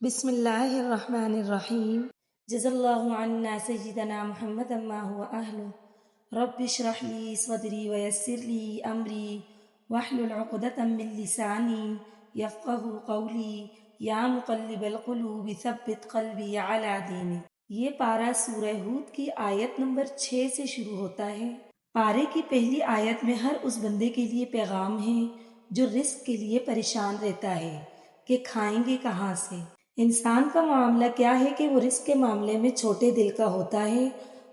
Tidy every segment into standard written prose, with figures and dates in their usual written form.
بسم اللہ الرحمن الرحیم جزا اللہ عنا سیدنا محمد ما هو اہلہ رب اشرح لی صدری ویسر لی امری واحلل عقدۃ من لسانی یفقهوا قولی یا مقلب القلوب ثبت قلبی علی دینک۔ یہ پارہ سورہ ہود کی آیت نمبر 6 سے شروع ہوتا ہے۔ پارے کی پہلی آیت میں ہر اس بندے کے لیے پیغام ہے جو رزق کے لیے پریشان رہتا ہے کہ کھائیں گے کہاں سے۔ انسان کا معاملہ کیا ہے کہ وہ رزق کے معاملے میں چھوٹے دل کا ہوتا ہے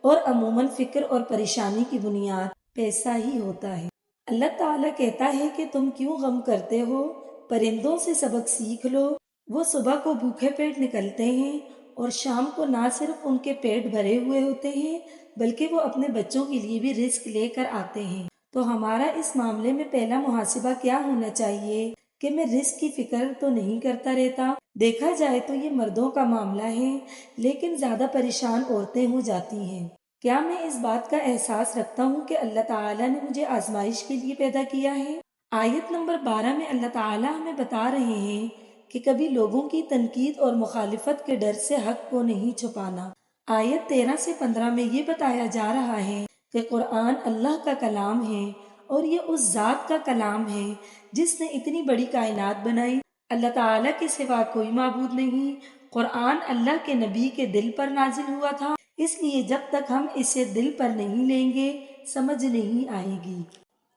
اور عموماً فکر اور پریشانی کی بنیاد پیسہ ہی ہوتا ہے۔ اللہ تعالیٰ کہتا ہے کہ تم کیوں غم کرتے ہو، پرندوں سے سبق سیکھ لو، وہ صبح کو بھوکے پیٹ نکلتے ہیں اور شام کو نہ صرف ان کے پیٹ بھرے ہوئے ہوتے ہیں بلکہ وہ اپنے بچوں کے لیے بھی رزق لے کر آتے ہیں۔ تو ہمارا اس معاملے میں پہلا محاسبہ کیا ہونا چاہیے کہ میں رزق کی فکر تو نہیں کرتا رہتا۔ دیکھا جائے تو یہ مردوں کا معاملہ ہے لیکن زیادہ پریشان عورتیں ہو جاتی ہیں۔ کیا میں اس بات کا احساس رکھتا ہوں کہ اللہ تعالیٰ نے مجھے آزمائش کے لیے پیدا کیا ہے؟ آیت نمبر 12 میں اللہ تعالیٰ ہمیں بتا رہے ہیں کہ کبھی لوگوں کی تنقید اور مخالفت کے ڈر سے حق کو نہیں چھپانا۔ آیت 13 سے 15 میں یہ بتایا جا رہا ہے کہ قرآن اللہ کا کلام ہے اور یہ اس ذات کا کلام ہے جس نے اتنی بڑی کائنات بنائی۔ اللہ تعالیٰ کے سوا کوئی معبود نہیں۔ قرآن اللہ کے نبی کے دل پر نازل ہوا تھا، اس لیے جب تک ہم اسے دل پر نہیں لیں گے سمجھ نہیں آئے گی۔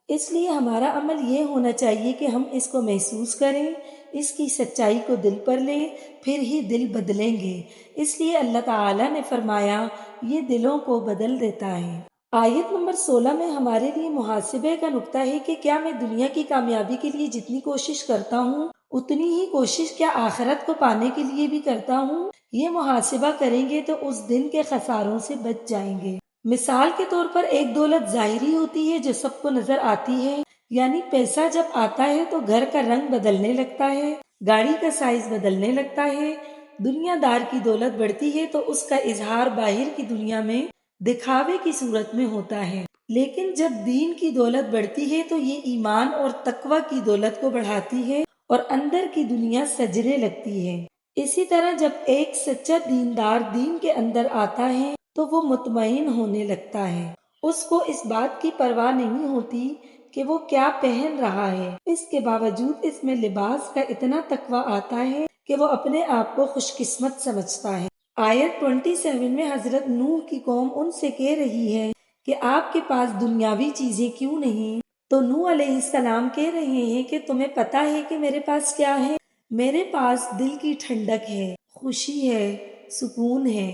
اس لیے ہمارا عمل یہ ہونا چاہیے کہ ہم اس کو محسوس کریں، اس کی سچائی کو دل پر لیں، پھر ہی دل بدلیں گے۔ اس لیے اللہ تعالیٰ نے فرمایا یہ دلوں کو بدل دیتا ہے۔ آیت نمبر 16 میں ہمارے لیے محاسبے کا نقطہ ہے کہ کیا میں دنیا کی کامیابی کے لیے جتنی کوشش کرتا ہوں اتنی ہی کوشش کیا آخرت کو پانے کے لیے بھی کرتا ہوں؟ یہ محاسبہ کریں گے تو اس دن کے خساروں سے بچ جائیں گے۔ مثال کے طور پر ایک دولت ظاہری ہوتی ہے جو سب کو نظر آتی ہے، یعنی پیسہ جب آتا ہے تو گھر کا رنگ بدلنے لگتا ہے، گاڑی کا سائز بدلنے لگتا ہے۔ دنیا دار کی دولت بڑھتی ہے تو اس کا اظہار باہر کی دنیا میں دکھاوے کی صورت میں ہوتا ہے، لیکن جب دین کی دولت بڑھتی ہے تو یہ ایمان اور تقوی کی دولت کو بڑھاتی ہے اور اندر کی دنیا سجنے لگتی ہے۔ اسی طرح جب ایک سچا دیندار دین کے اندر آتا ہے تو وہ مطمئن ہونے لگتا ہے، اس کو اس بات کی پرواہ نہیں ہوتی کہ وہ کیا پہن رہا ہے، اس کے باوجود اس میں لباس کا اتنا تقوی آتا ہے کہ وہ اپنے آپ کو خوش قسمت سمجھتا ہے۔ آیت 27 میں حضرت نوح کی قوم ان سے کہہ رہی ہے کہ آپ کے پاس دنیاوی چیزیں کیوں نہیں؟ تو نوح علیہ السلام کہہ رہے ہیں کہ تمہیں پتہ ہے کہ میرے پاس کیا ہے؟ میرے پاس دل کی ٹھنڈک ہے، خوشی ہے، سکون ہے۔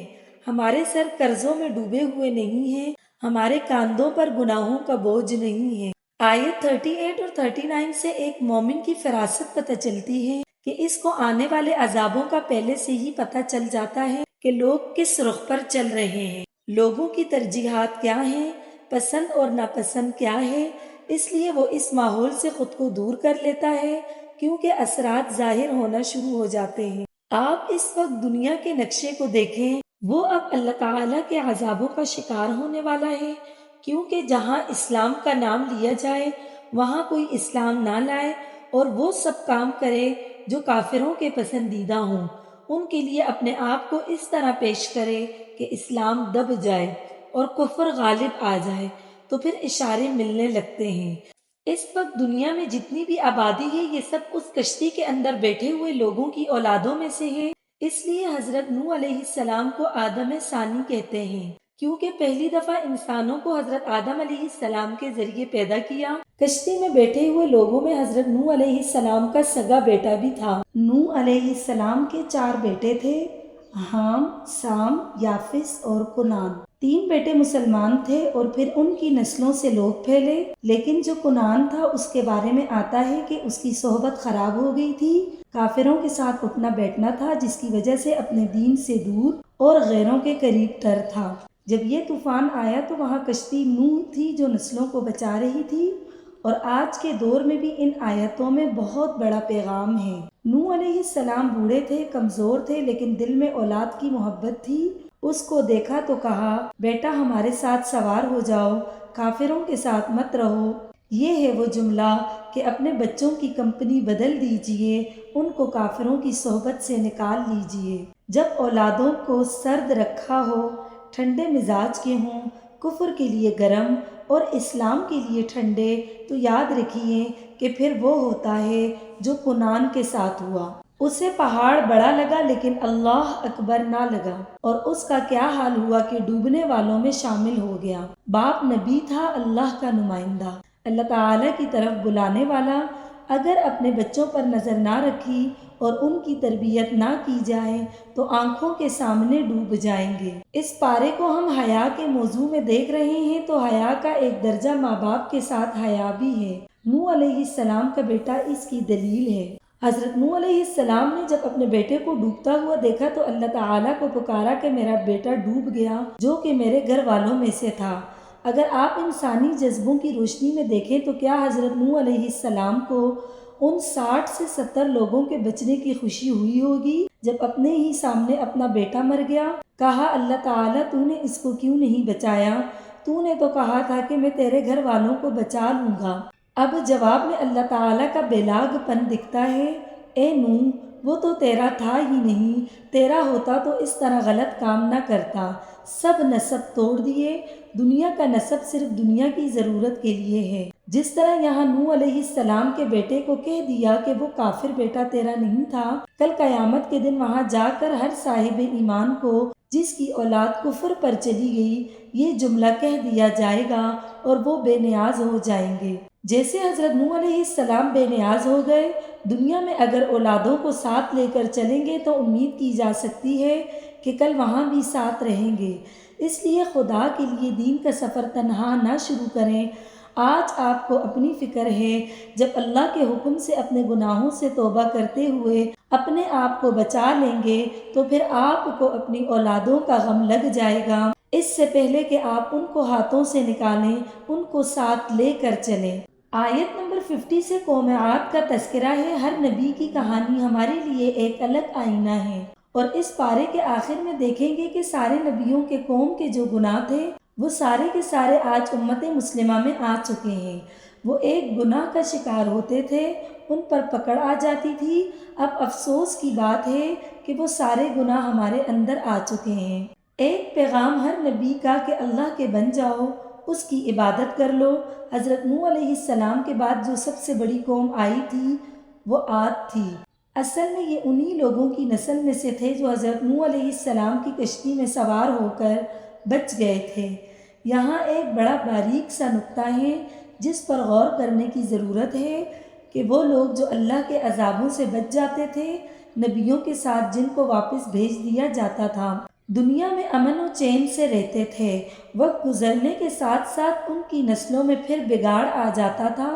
ہمارے سر قرضوں میں ڈوبے ہوئے نہیں ہیں، ہمارے کاندھوں پر گناہوں کا بوجھ نہیں ہے۔ آیت 38 اور 39 سے ایک مومن کی فراست پتہ چلتی ہے کہ اس کو آنے والے عذابوں کا پہلے سے ہی پتہ چل جاتا ہے کہ لوگ کس رخ پر چل رہے ہیں، لوگوں کی ترجیحات کیا ہیں، پسند اور ناپسند کیا ہے۔ اس لیے وہ اس ماحول سے خود کو دور کر لیتا ہے کیونکہ اثرات ظاہر ہونا شروع ہو جاتے ہیں۔ آپ اس وقت دنیا کے نقشے کو دیکھیں، وہ اب اللہ تعالیٰ کے عذابوں کا شکار ہونے والا ہے، کیونکہ جہاں اسلام کا نام لیا جائے وہاں کوئی اسلام نہ لائے اور وہ سب کام کرے جو کافروں کے پسندیدہ ہوں، ان کے لیے اپنے آپ کو اس طرح پیش کرے کہ اسلام دب جائے اور کفر غالب آ جائے، تو پھر اشارے ملنے لگتے ہیں۔ اس وقت دنیا میں جتنی بھی آبادی ہے یہ سب اس کشتی کے اندر بیٹھے ہوئے لوگوں کی اولادوں میں سے ہے۔ اس لیے حضرت نوح علیہ السلام کو آدم ثانی کہتے ہیں، کیونکہ پہلی دفعہ انسانوں کو حضرت آدم علیہ السلام کے ذریعے پیدا کیا۔ کشتی میں بیٹھے ہوئے لوگوں میں حضرت نوح علیہ السلام کا سگا بیٹا بھی تھا۔ نوح علیہ السلام کے 4 بیٹے تھے، حام، سام، یافس اور کنان۔ 3 بیٹے مسلمان تھے اور پھر ان کی نسلوں سے لوگ پھیلے، لیکن جو کنان تھا اس کے بارے میں آتا ہے کہ اس کی صحبت خراب ہو گئی تھی، کافروں کے ساتھ اٹھنا بیٹھنا تھا جس کی وجہ سے اپنے دین سے دور اور غیروں کے قریب تر تھا۔ جب یہ طوفان آیا تو وہاں کشتی نوح تھی جو نسلوں کو بچا رہی تھی، اور آج کے دور میں بھی ان آیتوں میں بہت بڑا پیغام ہے۔ نوح علیہ السلام بوڑھے تھے، کمزور تھے، لیکن دل میں اولاد کی محبت تھی۔ اس کو دیکھا تو کہا بیٹا ہمارے ساتھ سوار ہو جاؤ، کافروں کے ساتھ مت رہو۔ یہ ہے وہ جملہ کہ اپنے بچوں کی کمپنی بدل دیجئے، ان کو کافروں کی صحبت سے نکال لیجئے۔ جب اولادوں کو سرد رکھا ہو، ٹھنڈے مزاج کے ہوں، کفر کے لیے گرم اور اسلام کے لیے ٹھنڈے، تو یاد رکھیے کہ پھر وہ ہوتا ہے جو کنعان کے ساتھ ہوا۔ اسے پہاڑ بڑا لگا لیکن اللہ اکبر نہ لگا، اور اس کا کیا حال ہوا کہ ڈوبنے والوں میں شامل ہو گیا۔ باپ نبی تھا، اللہ کا نمائندہ، اللہ تعالیٰ کی طرف بلانے والا۔ اگر اپنے بچوں پر نظر نہ رکھی اور ان کی تربیت نہ کی جائے تو آنکھوں کے سامنے ڈوب جائیں گے۔ اس پارے کو ہم حیا کے موضوع میں دیکھ رہے ہیں تو حیا کا ایک درجہ ماں باپ کے ساتھ حیا بھی ہے۔ نوح علیہ السلام کا بیٹا اس کی دلیل ہے۔ حضرت نوح علیہ السلام نے جب اپنے بیٹے کو ڈوبتا ہوا دیکھا تو اللہ تعالیٰ کو پکارا کہ میرا بیٹا ڈوب گیا جو کہ میرے گھر والوں میں سے تھا۔ اگر آپ انسانی جذبوں کی روشنی میں دیکھیں تو کیا حضرت نوح علیہ السلام کو ان 60 سے 70 لوگوں کے بچنے کی خوشی ہوئی ہوگی جب اپنے ہی سامنے اپنا بیٹا مر گیا؟ کہا اللہ تعالیٰ تو نے اس کو کیوں نہیں بچایا؟ تو نے تو کہا تھا کہ میں تیرے گھر والوں کو بچا لوں گا۔ اب جواب میں اللہ تعالیٰ کا بلاغ پن دکھتا ہے، اے نوح وہ تو تیرا تھا ہی نہیں، تیرا ہوتا تو اس طرح غلط کام نہ کرتا۔ سب نسب توڑ دیے، دنیا کا نسب صرف دنیا کی ضرورت کے لیے ہے۔ جس طرح یہاں نوح علیہ السلام کے بیٹے کو کہہ دیا کہ وہ کافر بیٹا تیرا نہیں تھا، کل قیامت کے دن وہاں جا کر ہر صاحب ایمان کو جس کی اولاد کفر پر چلی گئی یہ جملہ کہہ دیا جائے گا اور وہ بے نیاز ہو جائیں گے۔ جیسے حضرت نوح علیہ السلام بے نیاز ہو گئے، دنیا میں اگر اولادوں کو ساتھ لے کر چلیں گے تو امید کی جا سکتی ہے کہ کل وہاں بھی ساتھ رہیں گے۔ اس لیے خدا کے لیے دین کا سفر تنہا نہ شروع کریں۔ آج آپ کو اپنی فکر ہے، جب اللہ کے حکم سے اپنے گناہوں سے توبہ کرتے ہوئے اپنے آپ کو بچا لیں گے تو پھر آپ کو اپنی اولادوں کا غم لگ جائے گا۔ اس سے پہلے کہ آپ ان کو ہاتھوں سے نکالیں، ان کو ساتھ لے کر چلیں۔ آیت نمبر 50 سے قوم عاد کا تذکرہ ہے۔ ہر نبی کی کہانی ہمارے لیے ایک الگ آئینہ ہے، اور اس پارے کے آخر میں دیکھیں گے کہ سارے نبیوں کے قوم کے جو گناہ تھے وہ سارے کے سارے آج امت مسلمہ میں آ چکے ہیں۔ وہ ایک گناہ کا شکار ہوتے تھے، ان پر پکڑ آ جاتی تھی۔ اب افسوس کی بات ہے کہ وہ سارے گناہ ہمارے اندر آ چکے ہیں۔ ایک پیغام ہر نبی کا کہ اللہ کے بن جاؤ، اس کی عبادت کر لو۔ حضرت نوح علیہ السلام کے بعد جو سب سے بڑی قوم آئی تھی وہ عاد تھی۔ اصل میں یہ انہی لوگوں کی نسل میں سے تھے جو حضرت نوح علیہ السلام کی کشتی میں سوار ہو کر بچ گئے تھے۔ یہاں ایک بڑا باریک سا نکتہ ہے جس پر غور کرنے کی ضرورت ہے کہ وہ لوگ جو اللہ کے عذابوں سے بچ جاتے تھے، نبیوں کے ساتھ جن کو واپس بھیج دیا جاتا تھا، دنیا میں امن و چین سے رہتے تھے۔ وقت گزرنے کے ساتھ ساتھ ان کی نسلوں میں پھر بگاڑ آ جاتا تھا،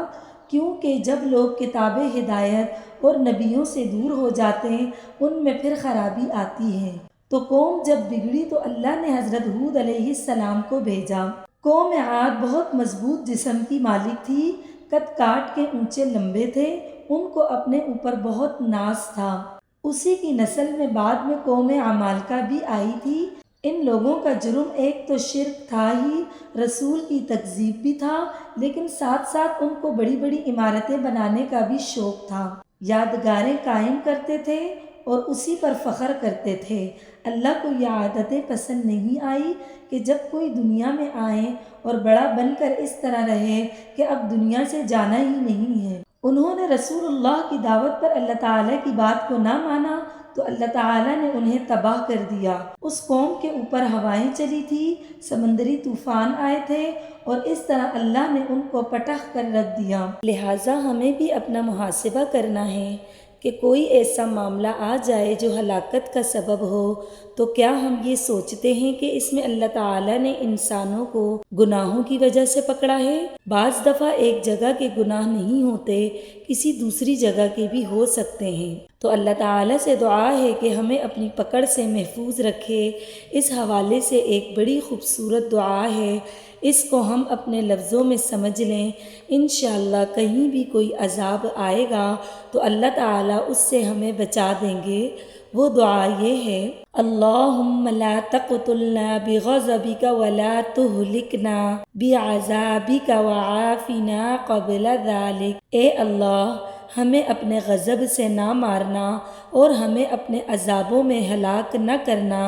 کیونکہ جب لوگ کتاب ہدایت اور نبیوں سے دور ہو جاتے ہیں ان میں پھر خرابی آتی ہے۔ تو قوم جب بگڑی تو اللہ نے حضرت ہود علیہ السلام کو بھیجا۔ قوم عاد بہت مضبوط جسم کی مالک تھی، قد کاٹ کے اونچے لمبے تھے، ان کو اپنے اوپر بہت ناز تھا۔ اسی کی نسل میں بعد میں قوم عمالقہ بھی آئی تھی۔ ان لوگوں کا جرم ایک تو شرک تھا ہی، رسول کی تکذیب بھی تھا، لیکن ساتھ ساتھ ان کو بڑی بڑی عمارتیں بنانے کا بھی شوق تھا، یادگاریں قائم کرتے تھے اور اسی پر فخر کرتے تھے۔ اللہ کو یہ عادتیں پسند نہیں آئی کہ جب کوئی دنیا میں آئے اور بڑا بن کر اس طرح رہے کہ اب دنیا سے جانا ہی نہیں ہے۔ انہوں نے رسول اللہ کی دعوت پر اللہ تعالیٰ کی بات کو نہ مانا تو اللہ تعالیٰ نے انہیں تباہ کر دیا۔ اس قوم کے اوپر ہوائیں چلی تھی، سمندری طوفان آئے تھے اور اس طرح اللہ نے ان کو پٹخ کر رکھ دیا۔ لہٰذا ہمیں بھی اپنا محاسبہ کرنا ہے کہ کوئی ایسا معاملہ آ جائے جو ہلاکت کا سبب ہو تو کیا ہم یہ سوچتے ہیں کہ اس میں اللہ تعالیٰ نے انسانوں کو گناہوں کی وجہ سے پکڑا ہے؟ بعض دفعہ ایک جگہ کے گناہ نہیں ہوتے، کسی دوسری جگہ کے بھی ہو سکتے ہیں۔ تو اللہ تعالیٰ سے دعا ہے کہ ہمیں اپنی پکڑ سے محفوظ رکھے۔ اس حوالے سے ایک بڑی خوبصورت دعا ہے، اس کو ہم اپنے لفظوں میں سمجھ لیں۔ انشاءاللہ کہیں بھی کوئی عذاب آئے گا تو اللہ تعالیٰ اس سے ہمیں بچا دیں گے۔ وہ دعا یہ ہے، اللہم لا تقتلنا بغضبک ولا تہلکنا بعذابک وعافنا قبل ذلک۔ اے اللہ، ہمیں اپنے غضب سے نہ مارنا اور ہمیں اپنے عذابوں میں ہلاک نہ کرنا،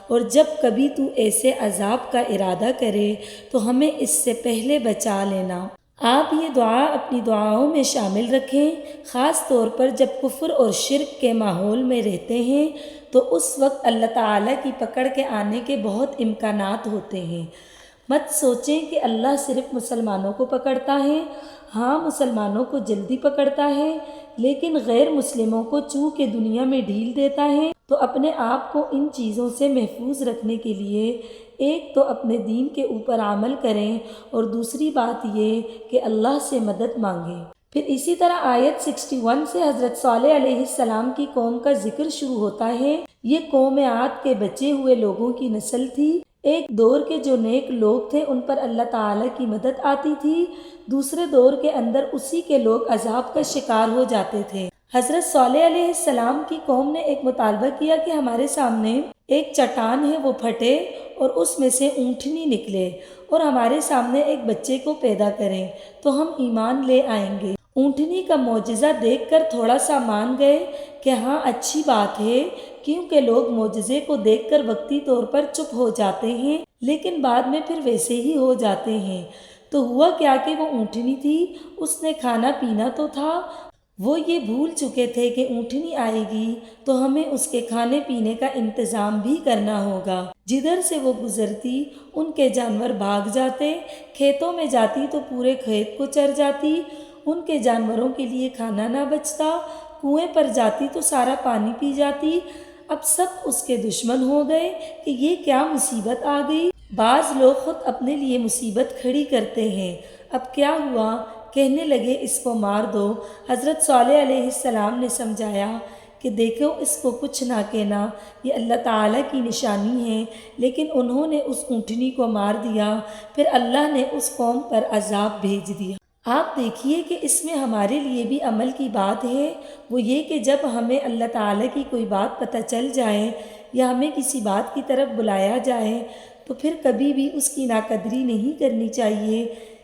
اور جب کبھی تو ایسے عذاب کا ارادہ کرے تو ہمیں اس سے پہلے بچا لینا۔ آپ یہ دعا اپنی دعاؤں میں شامل رکھیں، خاص طور پر جب کفر اور شرک کے ماحول میں رہتے ہیں تو اس وقت اللہ تعالیٰ کی پکڑ کے آنے کے بہت امکانات ہوتے ہیں۔ مت سوچیں کہ اللہ صرف مسلمانوں کو پکڑتا ہے۔ ہاں، مسلمانوں کو جلدی پکڑتا ہے، لیکن غیر مسلموں کو چونکہ دنیا میں ڈھیل دیتا ہے، تو اپنے آپ کو ان چیزوں سے محفوظ رکھنے کے لیے ایک تو اپنے دین کے اوپر عمل کریں، اور دوسری بات یہ کہ اللہ سے مدد مانگیں۔ پھر اسی طرح آیت 61 سے حضرت صالح علیہ السلام کی قوم کا ذکر شروع ہوتا ہے۔ یہ قوم عاد کے بچے ہوئے لوگوں کی نسل تھی۔ ایک دور کے جو نیک لوگ تھے ان پر اللہ تعالیٰ کی مدد آتی تھی، دوسرے دور کے اندر اسی کے لوگ عذاب کا شکار ہو جاتے تھے۔ حضرت صالح علیہ السلام کی قوم نے ایک مطالبہ کیا کہ ہمارے سامنے ایک چٹان ہے، وہ پھٹے اور اس میں سے اونٹنی نکلے اور ہمارے سامنے ایک بچے کو پیدا کریں تو ہم ایمان لے آئیں گے۔ اونٹنی کا معجزہ دیکھ کر تھوڑا سا مان گئے کہ ہاں اچھی بات ہے، کیونکہ لوگ معجزے کو دیکھ کر وقتی طور پر چپ ہو جاتے ہیں لیکن بعد میں پھر ویسے ہی ہو جاتے ہیں۔ تو ہوا کیا کہ وہ اونٹنی تھی، اس نے کھانا پینا تو تھا، وہ یہ بھول چکے تھے کہ اونٹنی آئے گی تو ہمیں اس کے کھانے پینے کا انتظام بھی کرنا ہوگا۔ جدھر سے وہ گزرتی ان کے جانور بھاگ جاتے، کھیتوں میں جاتی تو پورے کھیت کو چر جاتی، ان کے جانوروں کے لیے کھانا نہ بچتا، کنویں پر جاتی تو سارا پانی پی جاتی۔ اب سب اس کے دشمن ہو گئے کہ یہ کیا مصیبت آ گئی۔ بعض لوگ خود اپنے لیے مصیبت کھڑی کرتے ہیں۔ اب کیا ہوا؟ کہنے لگے اس کو مار دو۔ حضرت صالح علیہ السلام نے سمجھایا کہ دیکھو اس کو کچھ نہ کہنا، یہ اللہ تعالیٰ کی نشانی ہے، لیکن انہوں نے اس اونٹنی کو مار دیا۔ پھر اللہ نے اس قوم پر عذاب بھیج دیا۔ آپ دیکھیے کہ اس میں ہمارے لیے بھی عمل کی بات ہے، وہ یہ کہ جب ہمیں اللہ تعالیٰ کی کوئی بات پتہ چل جائے یا ہمیں کسی بات کی طرف بلایا جائے تو پھر کبھی بھی اس کی ناقدری نہیں کرنی چاہیے۔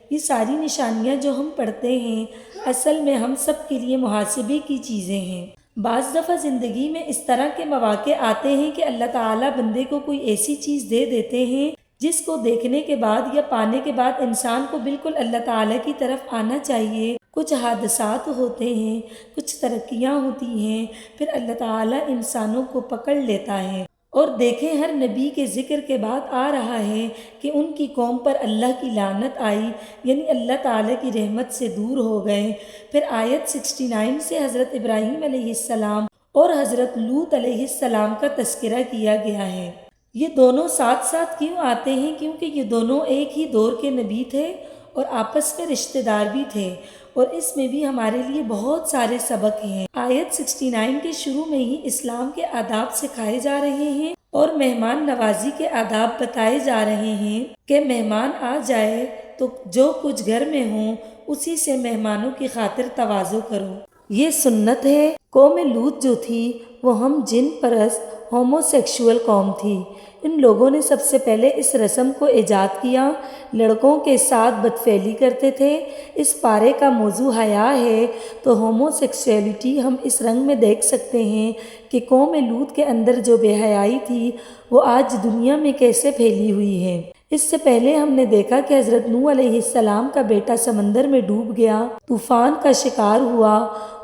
یہ ساری نشانیاں جو ہم پڑھتے ہیں اصل میں ہم سب کے لیے محاسبے کی چیزیں ہیں۔ بعض دفعہ زندگی میں اس طرح کے مواقع آتے ہیں کہ اللہ تعالیٰ بندے کو کوئی ایسی چیز دے دیتے ہیں جس کو دیکھنے کے بعد یا پانے کے بعد انسان کو بالکل اللہ تعالیٰ کی طرف آنا چاہیے۔ کچھ حادثات ہوتے ہیں، کچھ ترقیاں ہوتی ہیں، پھر اللہ تعالیٰ انسانوں کو پکڑ لیتا ہے۔ اور دیکھیں ہر نبی کے ذکر کے بعد آ رہا ہے کہ ان کی قوم پر اللہ کی لعنت آئی، یعنی اللہ تعالیٰ کی رحمت سے دور ہو گئے۔ پھر آیت 69 سے حضرت ابراہیم علیہ السلام اور حضرت لوط علیہ السلام کا تذکرہ کیا گیا ہے۔ یہ دونوں ساتھ ساتھ کیوں آتے ہیں؟ کیونکہ یہ دونوں ایک ہی دور کے نبی تھے اور آپس میں رشتہ دار بھی تھے، اور اس میں بھی ہمارے لیے بہت سارے سبق ہیں۔ آیت 69 کے شروع میں ہی اسلام کے آداب سکھائے جا رہے ہیں اور مہمان نوازی کے آداب بتائے جا رہے ہیں کہ مہمان آ جائے تو جو کچھ گھر میں ہوں اسی سے مہمانوں کی خاطر تواضع کرو۔ یہ سنت ہے۔ قوم لوط جو تھی وہ ہم جن پرست ہومو سیکشول قوم تھی۔ ان لوگوں نے سب سے پہلے اس رسم کو ایجاد کیا، لڑکوں کے ساتھ بدفعلی کرتے تھے۔ اس پارے کا موضوع حیا ہے تو ہومو سیکسولیٹی ہم اس رنگ میں دیکھ سکتے ہیں کہ قوم لوط کے اندر جو بے حیائی تھی وہ آج دنیا میں کیسے پھیلی ہوئی ہے۔ اس سے پہلے ہم نے دیکھا کہ حضرت نوح علیہ السلام کا بیٹا سمندر میں ڈوب گیا، طوفان کا شکار ہوا،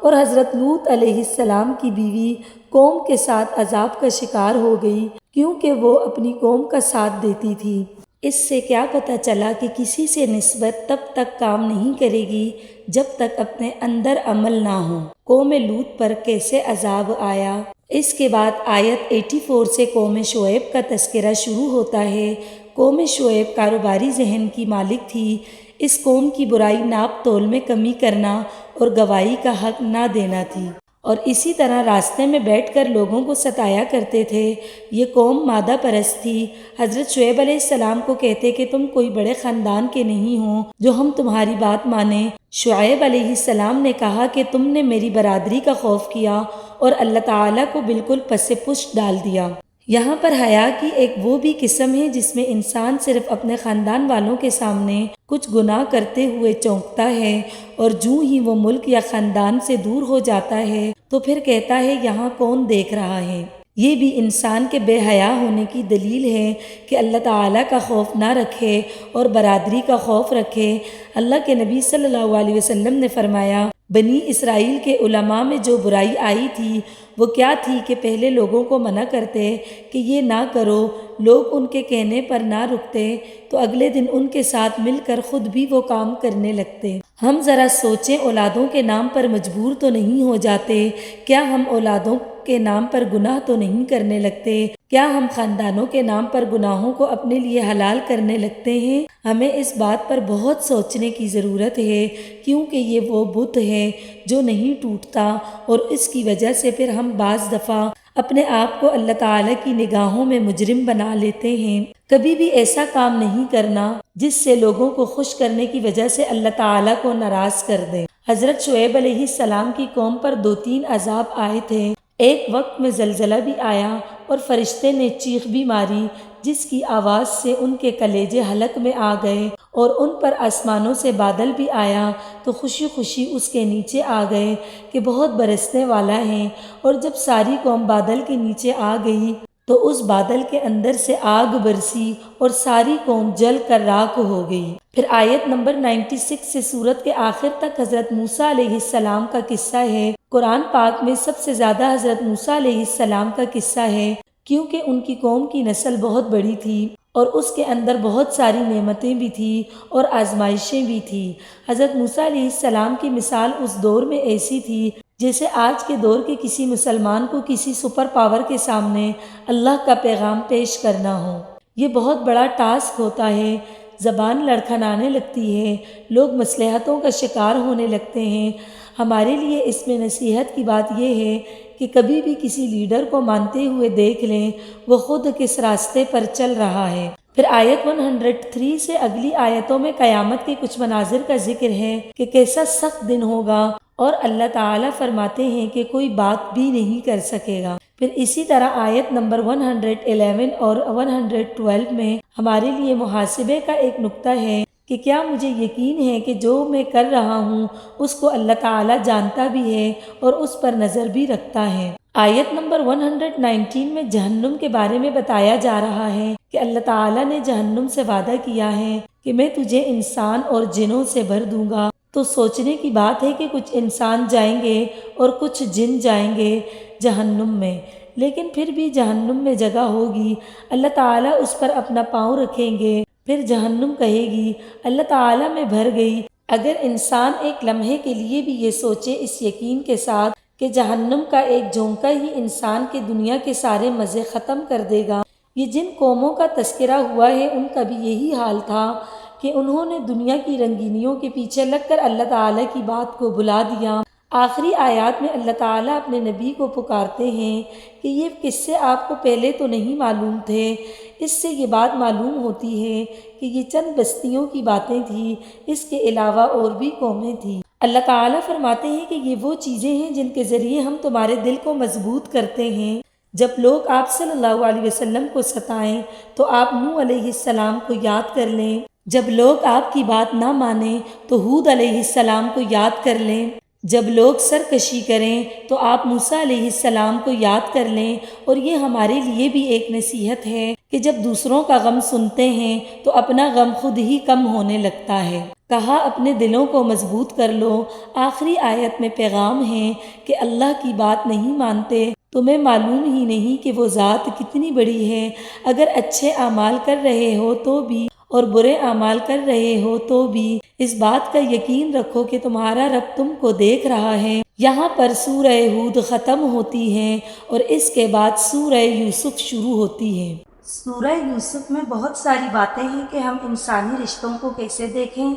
اور حضرت لوط علیہ السلام کی بیوی قوم کے ساتھ عذاب کا شکار ہو گئی کیونکہ وہ اپنی قوم کا ساتھ دیتی تھی۔ اس سے کیا پتہ چلا کہ کسی سے نسبت تب تک کام نہیں کرے گی جب تک اپنے اندر عمل نہ ہو۔ قوم لوط پر کیسے عذاب آیا۔ اس کے بعد آیت 84 سے قوم شعیب کا تذکرہ شروع ہوتا ہے۔ قوم شعیب کاروباری ذہن کی مالک تھی۔ اس قوم کی برائی ناپ تول میں کمی کرنا اور گواہی کا حق نہ دینا تھی، اور اسی طرح راستے میں بیٹھ کر لوگوں کو ستایا کرتے تھے۔ یہ قوم مادہ پرست تھی۔ حضرت شعیب علیہ السلام کو کہتے کہ تم کوئی بڑے خاندان کے نہیں ہو جو ہم تمہاری بات مانیں، شعیب علیہ السلام نے کہا کہ تم نے میری برادری کا خوف کیا اور اللہ تعالیٰ کو بالکل پس پشت ڈال دیا۔ یہاں پر حیا کی ایک وہ بھی قسم ہے جس میں انسان صرف اپنے خاندان والوں کے سامنے کچھ گناہ کرتے ہوئے چونکتا ہے، اور جوں ہی وہ ملک یا خاندان سے دور ہو جاتا ہے تو پھر کہتا ہے یہاں کون دیکھ رہا ہے۔ یہ بھی انسان کے بے حیا ہونے کی دلیل ہے کہ اللہ تعالیٰ کا خوف نہ رکھے اور برادری کا خوف رکھے۔ اللہ کے نبی صلی اللہ علیہ وسلم نے فرمایا، بنی اسرائیل کے علماء میں جو برائی آئی تھی وہ کیا تھی کہ پہلے لوگوں کو منع کرتے کہ یہ نہ کرو، لوگ ان کے کہنے پر نہ رکتے تو اگلے دن ان کے ساتھ مل کر خود بھی وہ کام کرنے لگتے۔ ہم ذرا سوچیں، اولادوں کے نام پر مجبور تو نہیں ہو جاتے؟ کیا ہم اولادوں کے نام پر گناہ تو نہیں کرنے لگتے؟ کیا ہم خاندانوں کے نام پر گناہوں کو اپنے لیے حلال کرنے لگتے ہیں؟ ہمیں اس بات پر بہت سوچنے کی ضرورت ہے، کیونکہ یہ وہ بت ہے جو نہیں ٹوٹتا، اور اس کی وجہ سے پھر ہم بعض دفعہ اپنے آپ کو اللہ تعالیٰ کی نگاہوں میں مجرم بنا لیتے ہیں۔ کبھی بھی ایسا کام نہیں کرنا جس سے لوگوں کو خوش کرنے کی وجہ سے اللہ تعالیٰ کو ناراض کر دیں۔ حضرت شعیب علیہ السلام کی قوم پر 2-3 عذاب آئے تھے۔ ایک وقت میں زلزلہ بھی آیا اور فرشتے نے چیخ بھی ماری، جس کی آواز سے ان کے کلیجے حلق میں آ گئے، اور ان پر آسمانوں سے بادل بھی آیا تو خوشی خوشی اس کے نیچے آ گئے کہ بہت برسنے والا ہے، اور جب ساری قوم بادل کے نیچے آ گئی تو اس بادل کے اندر سے آگ برسی اور ساری قوم جل کر راکھ ہو گئی۔ پھر آیت نمبر 96 سے سورت کے آخر تک حضرت موسیٰ علیہ السلام کا قصہ ہے۔ قرآن پاک میں سب سے زیادہ حضرت موسیٰ علیہ السلام کا قصہ ہے، کیونکہ ان کی قوم کی نسل بہت بڑی تھی اور اس کے اندر بہت ساری نعمتیں بھی تھیں اور آزمائشیں بھی تھیں۔ حضرت موسیٰ علیہ السلام کی مثال اس دور میں ایسی تھی جیسے آج کے دور کے کسی مسلمان کو کسی سپر پاور کے سامنے اللہ کا پیغام پیش کرنا ہو۔ یہ بہت بڑا ٹاسک ہوتا ہے، زبان لڑکھنانے لگتی ہے، لوگ مصلحتوں کا شکار ہونے لگتے ہیں۔ ہمارے لیے اس میں نصیحت کی بات یہ ہے کہ کبھی بھی کسی لیڈر کو مانتے ہوئے دیکھ لیں وہ خود کس راستے پر چل رہا ہے۔ پھر آیت 103 سے اگلی آیتوں میں قیامت کے کچھ مناظر کا ذکر ہے کہ کیسا سخت دن ہوگا، اور اللہ تعالیٰ فرماتے ہیں کہ کوئی بات بھی نہیں کر سکے گا۔ پھر اسی طرح آیت نمبر 111 اور 112 میں ہمارے لیے محاسبے کا ایک نقطہ ہے کہ کیا مجھے یقین ہے کہ جو میں کر رہا ہوں اس کو اللہ تعالیٰ جانتا بھی ہے اور اس پر نظر بھی رکھتا ہے۔ آیت نمبر 119 میں جہنم کے بارے میں بتایا جا رہا ہے کہ اللہ تعالیٰ نے جہنم سے وعدہ کیا ہے کہ میں تجھے انسان اور جنوں سے بھر دوں گا۔ تو سوچنے کی بات ہے کہ کچھ انسان جائیں گے اور کچھ جن جائیں گے جہنم میں، لیکن پھر بھی جہنم میں جگہ ہوگی، اللہ تعالیٰ اس پر اپنا پاؤں رکھیں گے، پھر جہنم کہے گی اللہ تعالیٰ میں بھر گئی۔ اگر انسان ایک لمحے کے لیے بھی یہ سوچے اس یقین کے ساتھ کہ جہنم کا ایک جھونکا ہی انسان کے دنیا کے سارے مزے ختم کر دے گا۔ یہ جن قوموں کا تذکرہ ہوا ہے ان کا بھی یہی حال تھا کہ انہوں نے دنیا کی رنگینیوں کے پیچھے لگ کر اللہ تعالیٰ کی بات کو بھلا دیا۔ آخری آیات میں اللہ تعالیٰ اپنے نبی کو پکارتے ہیں کہ یہ قصے آپ کو پہلے تو نہیں معلوم تھے۔ اس سے یہ بات معلوم ہوتی ہے کہ یہ چند بستیوں کی باتیں تھیں، اس کے علاوہ اور بھی قومیں تھیں۔ اللہ تعالیٰ فرماتے ہیں کہ یہ وہ چیزیں ہیں جن کے ذریعے ہم تمہارے دل کو مضبوط کرتے ہیں۔ جب لوگ آپ صلی اللہ علیہ وسلم کو ستائیں تو آپ نوح علیہ السلام کو یاد کر لیں، جب لوگ آپ کی بات نہ مانیں تو ہود علیہ السلام کو یاد کر لیں، جب لوگ سرکشی کریں تو آپ موسیٰ علیہ السلام کو یاد کر لیں۔ اور یہ ہمارے لیے بھی ایک نصیحت ہے کہ جب دوسروں کا غم سنتے ہیں تو اپنا غم خود ہی کم ہونے لگتا ہے۔ کہا اپنے دلوں کو مضبوط کر لو۔ آخری آیت میں پیغام ہے کہ اللہ کی بات نہیں مانتے، تمہیں معلوم ہی نہیں کہ وہ ذات کتنی بڑی ہے۔ اگر اچھے اعمال کر رہے ہو تو بھی اور برے اعمال کر رہے ہو تو بھی اس بات کا یقین رکھو کہ تمہارا رب تم کو دیکھ رہا ہے۔ یہاں پر سورہ ہود ختم ہوتی ہے اور اس کے بعد سورہ یوسف شروع ہوتی ہے۔ سورہ یوسف میں بہت ساری باتیں ہیں کہ ہم انسانی رشتوں کو کیسے دیکھیں۔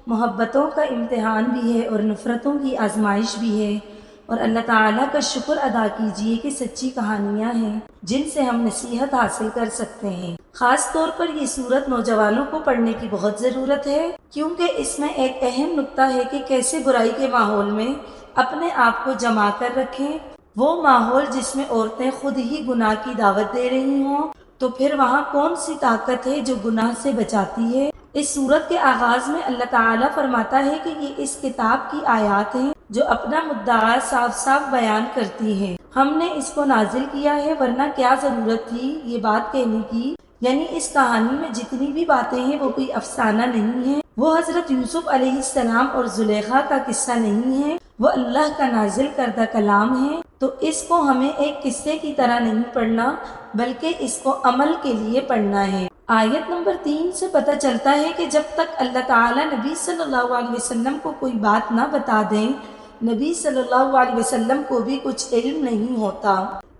محبتوں کا امتحان بھی ہے اور نفرتوں کی آزمائش بھی ہے۔ اور اللہ تعالیٰ کا شکر ادا کیجیے کہ سچی کہانیاں ہیں جن سے ہم نصیحت حاصل کر سکتے ہیں۔ خاص طور پر یہ سورت نوجوانوں کو پڑھنے کی بہت ضرورت ہے، کیونکہ اس میں ایک اہم نکتہ ہے کہ کیسے برائی کے ماحول میں اپنے آپ کو جما کر رکھیں۔ وہ ماحول جس میں عورتیں خود ہی گناہ کی دعوت دے رہی ہوں تو پھر وہاں کون سی طاقت ہے جو گناہ سے بچاتی ہے؟ اس سورت کے آغاز میں اللہ تعالیٰ فرماتا ہے کہ یہ اس کتاب کی آیات ہیں جو اپنا مدعا صاف صاف بیان کرتی ہیں۔ ہم نے اس کو نازل کیا ہے، ورنہ کیا ضرورت تھی یہ بات کہنے کی؟ یعنی اس کہانی میں جتنی بھی باتیں ہیں وہ کوئی افسانہ نہیں ہے، وہ حضرت یوسف علیہ السلام اور زلیخا کا قصہ نہیں ہے، وہ اللہ کا نازل کردہ کلام ہے۔ تو اس کو ہمیں ایک قصے کی طرح نہیں پڑھنا بلکہ اس کو عمل کے لیے پڑھنا ہے۔ آیت نمبر 3 سے پتہ چلتا ہے کہ جب تک اللہ تعالیٰ نبی صلی اللہ علیہ وسلم کو کوئی بات نہ بتا دیں، نبی صلی اللہ علیہ وسلم کو بھی کچھ علم نہیں ہوتا۔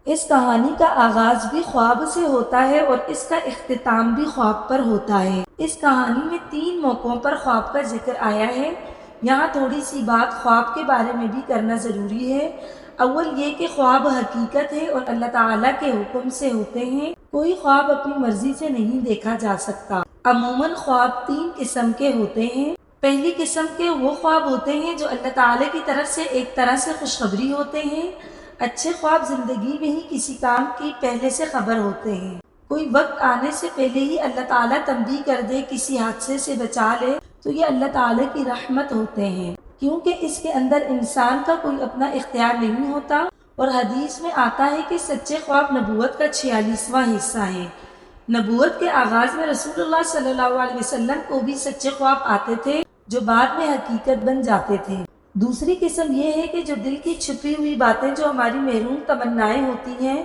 اس کہانی کا آغاز بھی خواب سے ہوتا ہے اور اس کا اختتام بھی خواب پر ہوتا ہے۔ اس کہانی میں 3 موقعوں پر خواب کا ذکر آیا ہے۔ یہاں تھوڑی سی بات خواب کے بارے میں بھی کرنا ضروری ہے۔ اول یہ کہ خواب حقیقت ہے اور اللہ تعالیٰ کے حکم سے ہوتے ہیں، کوئی خواب اپنی مرضی سے نہیں دیکھا جا سکتا۔ عموماً خواب 3 قسم کے ہوتے ہیں۔ پہلی قسم کے وہ خواب ہوتے ہیں جو اللہ تعالیٰ کی طرف سے ایک طرح سے خوشخبری ہوتے ہیں۔ اچھے خواب زندگی میں ہی کسی کام کی پہلے سے خبر ہوتے ہیں، کوئی وقت آنے سے پہلے ہی اللہ تعالیٰ تنبیہ کر دے، کسی حادثے سے بچا لے تو یہ اللہ تعالیٰ کی رحمت ہوتے ہیں، کیونکہ اس کے اندر انسان کا کوئی اپنا اختیار نہیں ہوتا۔ اور حدیث میں آتا ہے کہ سچے خواب نبوت کا 46واں حصہ ہے۔ نبوت کے آغاز میں رسول اللہ صلی اللہ علیہ وسلم کو بھی سچے خواب آتے تھے جو بعد میں حقیقت بن جاتے تھے۔ دوسری قسم یہ ہے کہ جو دل کی چھپی ہوئی باتیں جو ہماری محروم تمنائیں ہوتی ہیں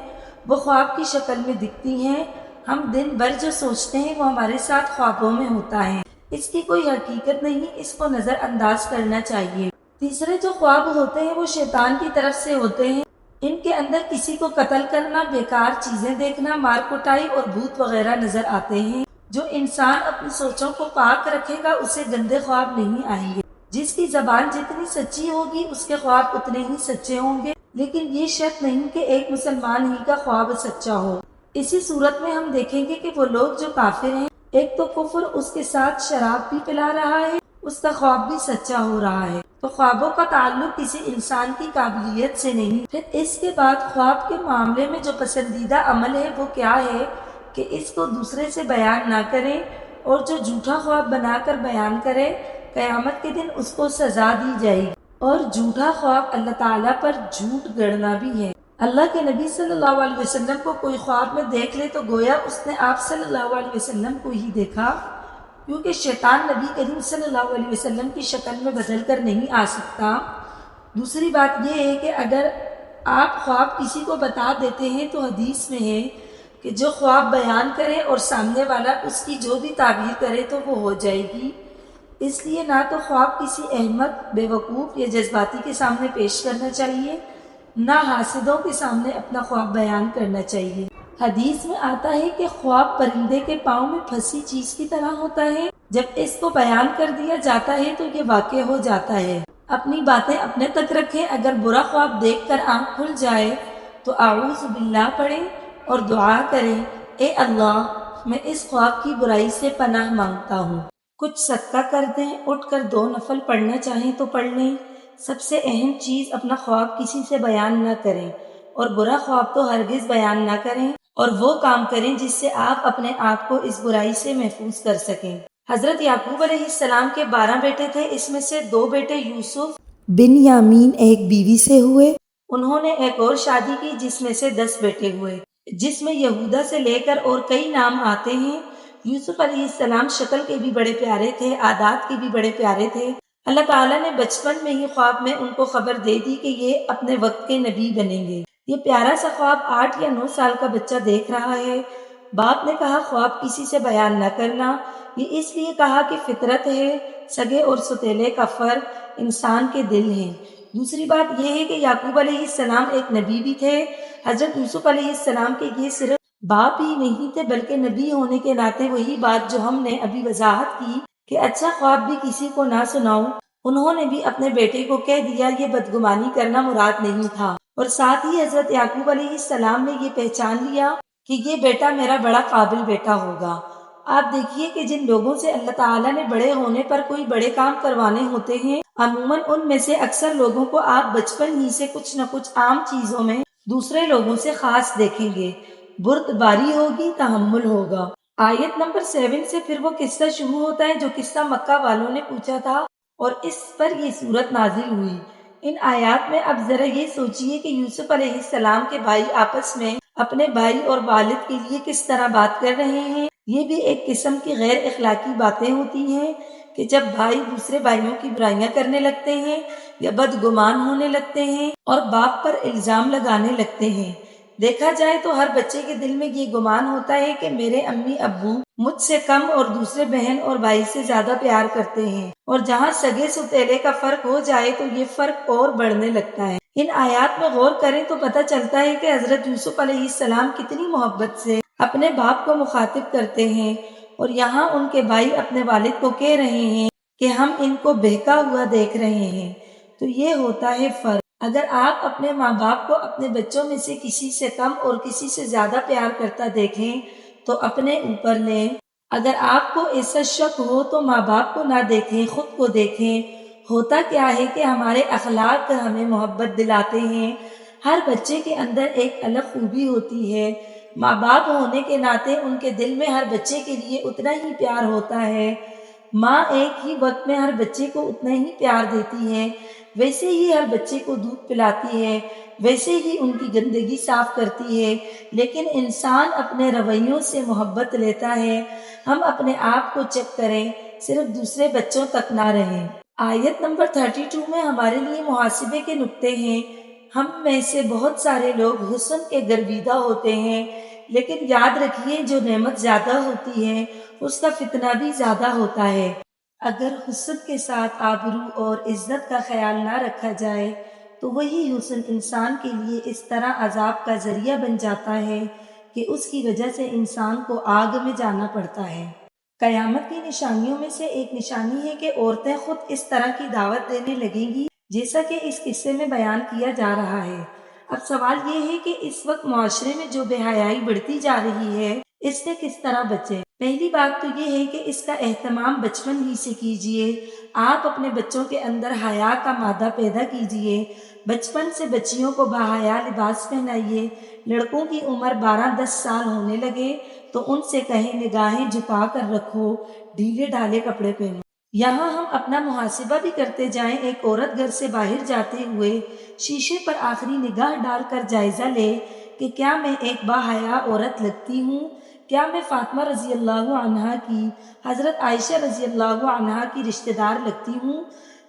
وہ خواب کی شکل میں دکھتی ہیں۔ ہم دن بھر جو سوچتے ہیں وہ ہمارے ساتھ خوابوں میں ہوتا ہے، اس کی کوئی حقیقت نہیں، اس کو نظر انداز کرنا چاہیے۔ تیسرے جو خواب ہوتے ہیں وہ شیطان کی طرف سے ہوتے ہیں۔ ان کے اندر کسی کو قتل کرنا، بیکار چیزیں دیکھنا، مار کٹائی اور بھوت وغیرہ نظر آتے ہیں۔ جو انسان اپنی سوچوں کو پاک رکھے گا اسے گندے خواب نہیں آئیں گے۔ جس کی زبان جتنی سچی ہوگی اس کے خواب اتنے ہی سچے ہوں گے، لیکن یہ شرط نہیں کہ ایک مسلمان ہی کا خواب سچا ہو۔ اسی صورت میں ہم دیکھیں گے کہ وہ لوگ جو کافر ہیں، ایک تو کفر، اس کے ساتھ شراب بھی پلا رہا ہے، اس کا خواب بھی سچا ہو رہا ہے۔ تو خوابوں کا تعلق کسی انسان کی قابلیت سے نہیں۔ پھر اس کے بعد خواب کے معاملے میں جو پسندیدہ عمل ہے وہ کیا ہے کہ اس کو دوسرے سے بیان نہ کریں، اور جو جھوٹا خواب بنا کر بیان کرے قیامت کے دن اس کو سزا دی جائے گی۔ اور جھوٹا خواب اللہ تعالیٰ پر جھوٹ گڑنا بھی ہے۔ اللہ کے نبی صلی اللہ علیہ وسلم کو کوئی خواب میں دیکھ لے تو گویا اس نے آپ صلی اللہ علیہ وسلم کو ہی دیکھا، کیونکہ شیطان نبی کریم صلی اللہ علیہ وسلم کی شکل میں بدل کر نہیں آ سکتا۔ دوسری بات یہ ہے کہ اگر آپ خواب کسی کو بتا دیتے ہیں تو حدیث میں ہے کہ جو خواب بیان کرے اور سامنے والا اس کی جو بھی تعبیر کرے تو وہ ہو جائے گی۔ اس لیے نہ تو خواب کسی احمق، بے وقوف یا جذباتی کے سامنے پیش کرنا چاہیے، نہ حاسدوں کے سامنے اپنا خواب بیان کرنا چاہیے۔ حدیث میں آتا ہے کہ خواب پرندے کے پاؤں میں پھنسی چیز کی طرح ہوتا ہے، جب اس کو بیان کر دیا جاتا ہے تو یہ واقع ہو جاتا ہے۔ اپنی باتیں اپنے تک رکھیں، اگر برا خواب دیکھ کر آنکھ کھل جائے تو اعوذ باللہ پڑھیں اور دعا کریں، اے اللہ میں اس خواب کی برائی سے پناہ مانگتا ہوں۔ کچھ صدقہ کر دیں، اٹھ کر 2 نفل پڑھنا چاہیں تو پڑھ لیں۔ سب سے اہم چیز اپنا خواب کسی سے بیان نہ کریں، اور برا خواب تو ہرگز بیان نہ کریں، اور وہ کام کریں جس سے آپ اپنے آپ کو اس برائی سے محفوظ کر سکیں۔ حضرت یعقوب علیہ السلام کے 12 بیٹے تھے، اس میں سے 2 بیٹے یوسف بن یامین ایک بیوی سے ہوئے، انہوں نے ایک اور شادی کی جس میں سے 10 بیٹے ہوئے، جس میں یہودا سے لے کر اور کئی نام آتے ہیں۔ یوسف علیہ السلام شکل کے بھی بڑے پیارے تھے، عادات کے بھی بڑے پیارے تھے۔ اللہ تعالیٰ نے بچپن میں ہی خواب میں ان کو خبر دے دی کہ یہ اپنے وقت کے نبی بنیں گے۔ یہ پیارا سا خواب 8 یا 9 سال کا بچہ دیکھ رہا ہے۔ باپ نے کہا خواب کسی سے بیان نہ کرنا، یہ اس لیے کہا کہ فطرت ہے، سگے اور ستیلے کا فرق انسان کے دل ہیں۔ دوسری بات یہ ہے کہ یعقوب علیہ السلام ایک نبی بھی تھے۔ حضرت یوسف علیہ السلام کے یہ صرف باپ ہی نہیں تھے بلکہ نبی ہونے کے ناطے وہی بات جو ہم نے ابھی وضاحت کی کہ اچھا خواب بھی کسی کو نہ سناؤ انہوں نے بھی اپنے بیٹے کو کہہ دیا یہ بدگمانی کرنا مراد نہیں تھا، اور ساتھ ہی حضرت یعقوب علیہ السلام نے یہ پہچان لیا کہ یہ بیٹا میرا بڑا قابل بیٹا ہوگا۔ آپ دیکھیے کہ جن لوگوں سے اللہ تعالیٰ نے بڑے ہونے پر کوئی بڑے کام کروانے ہوتے ہیں، عموماً ان میں سے اکثر لوگوں کو آپ بچپن ہی سے کچھ نہ کچھ عام چیزوں میں دوسرے لوگوں سے خاص دیکھیں گے۔ بردباری ہوگی، تحمل ہوگا۔ آیت نمبر 7 سے پھر وہ قصہ شروع ہوتا ہے جو قصہ مکہ والوں نے پوچھا تھا اور اس پر یہ صورت نازل ہوئی۔ ان آیات میں اب ذرا یہ سوچئے کہ یوسف علیہ السلام کے بھائی آپس میں اپنے بھائی اور والد کے لیے کس طرح بات کر رہے ہیں۔ یہ بھی ایک قسم کی غیر اخلاقی باتیں ہوتی ہیں کہ جب بھائی دوسرے بھائیوں کی برائیاں کرنے لگتے ہیں یا بدگمان ہونے لگتے ہیں اور باپ پر الزام لگانے لگتے ہیں۔ دیکھا جائے تو ہر بچے کے دل میں یہ گمان ہوتا ہے کہ میرے امی ابو مجھ سے کم اور دوسرے بہن اور بھائی سے زیادہ پیار کرتے ہیں، اور جہاں سگے سوتیلے کا فرق ہو جائے تو یہ فرق اور بڑھنے لگتا ہے۔ ان آیات میں غور کریں تو پتہ چلتا ہے کہ حضرت یوسف علیہ السلام کتنی محبت سے اپنے باپ کو مخاطب کرتے ہیں، اور یہاں ان کے بھائی اپنے والد کو کہہ رہے ہیں کہ ہم ان کو بہکا ہوا دیکھ رہے ہیں۔ تو یہ ہوتا ہے فرق۔ اگر آپ اپنے ماں باپ کو اپنے بچوں میں سے کسی سے کم اور کسی سے زیادہ پیار کرتا دیکھیں تو اپنے اوپر لیں۔ اگر آپ کو ایسا شک ہو تو ماں باپ کو نہ دیکھیں، خود کو دیکھیں۔ ہوتا کیا ہے کہ ہمارے اخلاق ہمیں محبت دلاتے ہیں۔ ہر بچے کے اندر ایک الگ خوبی ہوتی ہے۔ ماں باپ ہونے کے ناطے ان کے دل میں ہر بچے کے لیے اتنا ہی پیار ہوتا ہے۔ ماں ایک ہی وقت میں ہر بچے کو اتنا ہی پیار دیتی ہے، ویسے ہی ہر بچے کو دودھ پلاتی ہے، ویسے ہی ان کی گندگی صاف کرتی ہے، لیکن انسان اپنے رویوں سے محبت لیتا ہے۔ ہم اپنے آپ کو چیک کریں، صرف دوسرے بچوں تک نہ رہیں۔ آیت نمبر 32 میں ہمارے لیے محاسبے کے نقطے ہیں۔ ہم میں سے بہت سارے لوگ حسن کے گرویدہ ہوتے ہیں، لیکن یاد رکھیے جو نعمت زیادہ ہوتی ہے اس کا فتنہ بھی زیادہ ہوتا ہے۔ اگر حسن کے ساتھ آبرو اور عزت کا خیال نہ رکھا جائے تو وہی حسن انسان کے لیے اس طرح عذاب کا ذریعہ بن جاتا ہے کہ اس کی وجہ سے انسان کو آگ میں جانا پڑتا ہے۔ قیامت کی نشانیوں میں سے ایک نشانی ہے کہ عورتیں خود اس طرح کی دعوت دینے لگیں گی جیسا کہ اس قصے میں بیان کیا جا رہا ہے۔ اب سوال یہ ہے کہ اس وقت معاشرے میں جو بے حیائی بڑھتی جا رہی ہے اس سے کس طرح بچیں؟ پہلی بات تو یہ ہے کہ اس کا اہتمام بچپن ہی سے کیجیے۔ آپ اپنے بچوں کے اندر حیا کا مادہ پیدا کیجیے۔ بچپن سے بچیوں کو باحیا لباس پہنائیے۔ لڑکوں کی عمر 12-10 سال ہونے لگے تو ان سے کہیں نگاہیں جھکا کر رکھو، ڈھیلے ڈھالے کپڑے پہنو۔ یہاں ہم اپنا محاسبہ بھی کرتے جائیں۔ ایک عورت گھر سے باہر جاتے ہوئے شیشے پر آخری نگاہ ڈال کر جائزہ لے کہ کیا میں ایک باحیا عورت لگتی ہوں؟ کیا میں فاطمہ رضی اللہ عنہا کی، حضرت عائشہ رضی اللہ عنہا کی رشتہ دار لگتی ہوں؟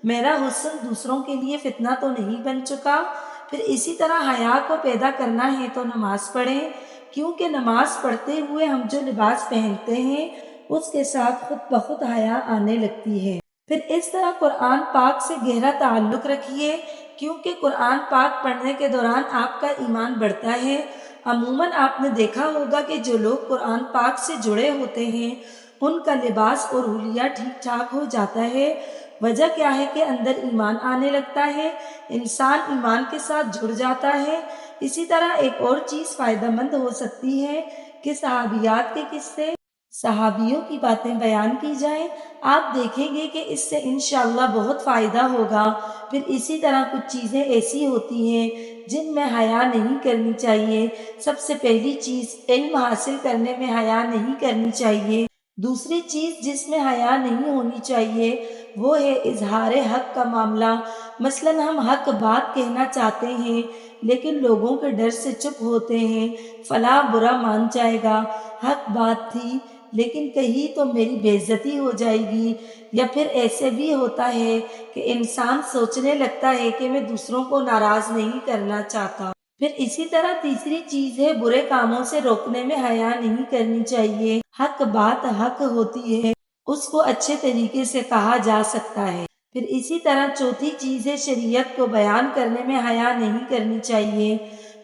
میرا حسن دوسروں کے لیے فتنہ تو نہیں بن چکا؟ پھر اسی طرح حیا کو پیدا کرنا ہے تو نماز پڑھیں، کیونکہ نماز پڑھتے ہوئے ہم جو لباس پہنتے ہیں اس کے ساتھ خود بخود حیا آنے لگتی ہے۔ پھر اس طرح قرآن پاک سے گہرا تعلق رکھیے، کیونکہ قرآن پاک پڑھنے کے دوران آپ کا ایمان بڑھتا ہے۔ عموماً آپ نے دیکھا ہوگا کہ جو لوگ قرآن پاک سے جڑے ہوتے ہیں ان کا لباس اور حلیہ ٹھیک ٹھاک ہو جاتا ہے۔ وجہ کیا ہے کہ اندر ایمان آنے لگتا ہے، انسان ایمان کے ساتھ جڑ جاتا ہے۔ اسی طرح ایک اور چیز فائدہ مند ہو سکتی ہے کہ صحابیات کے قصے، صحابیوں کی باتیں بیان کی جائیں۔ آپ دیکھیں گے کہ اس سے انشاءاللہ بہت فائدہ ہوگا۔ پھر اسی طرح کچھ چیزیں ایسی ہوتی ہیں جن میں حیا نہیں کرنی چاہیے۔ سب سے پہلی چیز، علم حاصل کرنے میں حیا نہیں کرنی چاہیے۔ دوسری چیز جس میں حیا نہیں ہونی چاہیے وہ ہے اظہار حق کا معاملہ۔ مثلاً ہم حق بات کہنا چاہتے ہیں لیکن لوگوں کے ڈر سے چپ ہوتے ہیں، فلاں برا مان جائے گا، حق بات تھی لیکن کہیں تو میری بے عزتی ہو جائے گی۔ یا پھر ایسے بھی ہوتا ہے کہ انسان سوچنے لگتا ہے کہ میں دوسروں کو ناراض نہیں کرنا چاہتا۔ پھر اسی طرح تیسری چیز ہے برے کاموں سے روکنے میں حیا نہیں کرنی چاہیے۔ حق بات حق ہوتی ہے، اس کو اچھے طریقے سے کہا جا سکتا ہے۔ پھر اسی طرح چوتھی چیز ہے شریعت کو بیان کرنے میں حیا نہیں کرنی چاہیے۔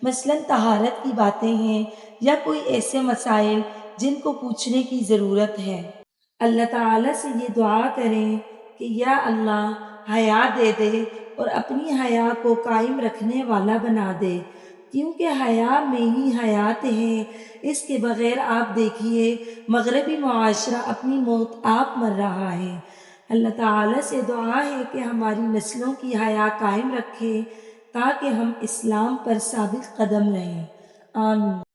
مثلاً طہارت کی باتیں ہیں یا کوئی ایسے مسائل جن کو پوچھنے کی ضرورت ہے۔ اللہ تعالیٰ سے یہ دعا کریں کہ یا اللہ حیا دے دے اور اپنی حیا کو قائم رکھنے والا بنا دے، کیونکہ حیا میں ہی حیات ہے۔ اس کے بغیر آپ دیکھیے مغربی معاشرہ اپنی موت آپ مر رہا ہے۔ اللہ تعالیٰ سے دعا ہے کہ ہماری نسلوں کی حیا قائم رکھے تاکہ ہم اسلام پر ثابت قدم رہیں۔ آمین۔